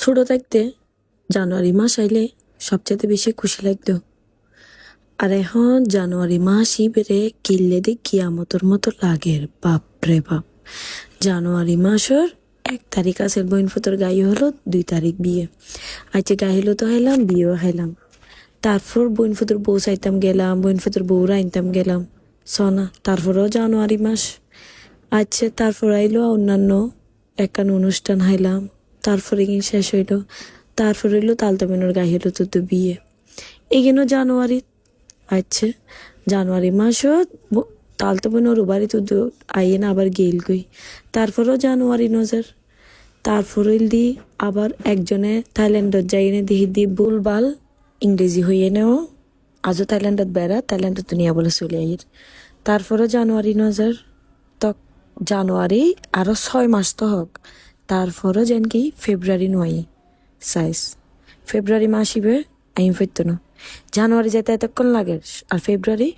ছোট থাকতে জানুয়ারি মাস আইলে সবচেয়ে বেশি খুশি লাগতো। আর এখন জানুয়ারি মাসই বেড়ে কিনলে দিয়ে কিয়ামতর মতো লাগে। বাপরে বাপ, জানুয়ারি মাসের 1 তারিখ আছে বইন ফতর গাই হলো, 2 তারিখ বিয়ে। আচ্ছা গাই হলো তো হাইলাম, বিয়েও হাইলাম। তারপর বইন ফতর বউ চাইতাম গেলাম, বইন ফতর বউরা আনতাম গেলাম সনা। তারপরেও জানুয়ারি মাস। আচ্ছা তারপর আইলো অন্যান্য একখান অনুষ্ঠান হাইলাম। তারপরে কি শেষ হইলো, তারপর হইলো তালতামিনোর গাই হলো তো বিয়ে। এগেনো জানুয়ারি। আচ্ছা জানুয়ারি মাসও তালতামিনোর বাড়ি তো আইয়ে না আবার গেল কই। তারপরও জানুয়ারি নজর। তারপর হইল দি আবার একজনে থাইল্যান্ডত যাই এনে দিহি দি ভুলভাল ইংরেজি হইয়ে নেও। আজও থাইল্যান্ডত বেড়া, থাইল্যান্ডত নিয়ে বলে চলে আইয়ের। তারপরও জানুয়ারি নজর। তক জানুয়ারি আরো 6 মাস তো হোক। তারপরও যেন কি ফেব্রুয়ারি নয় সাইজ। ফেব্রুয়ারি মাস ইবে আইন ফেরত না। জানুয়ারি যেতে এতক্ষণ লাগে আর ফেব্রুয়ারি